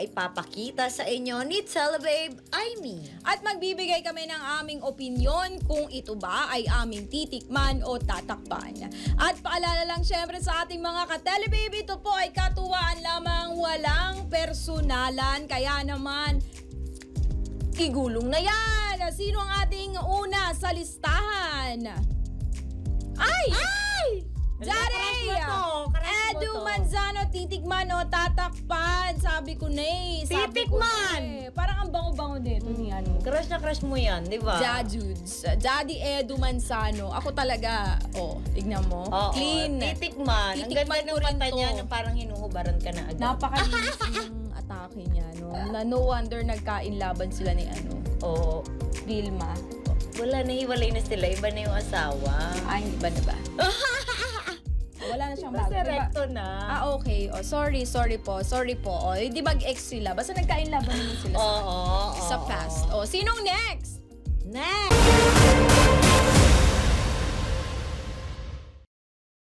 ipapakita sa inyo ni Telebabe Aimee. At magbibigay kami ng aming opinyon kung ito ba ay aming titikman o tatakpan. At paalala lang syempre sa ating mga ka-Telebabe, ito po ay katuwaan lamang, walang personalan. Kaya naman, igulong na yan! Sino ang ating una sa listahan? Ay! Daddy! Edu Manzano, titikman o tatakpan. Sabi ko na eh. Titikman! Parang ang bango-bango nito ni ano. Crush na crush mo yan, di ba? Jajudes. Daddy Edu Manzano. Ako talaga, tignan mo. Oo, Clean. titikman. Ang Titikman ganda ko ng rin mata to. niya na parang hinuhubaran ka na agad. Napakalinis yung atake niya. No? Na no wonder nagkain laban sila ni Oo. Vilma. Wala na, hiwalay na sila. Iba na yung asawa. Ay, hindi ba na ba? Wala na siyang bago. Basta Diba? recto na. Okay. Sorry po. Di mag-ex sila. Basta nagkain laban naman sila Oo. sa past. Sinong next?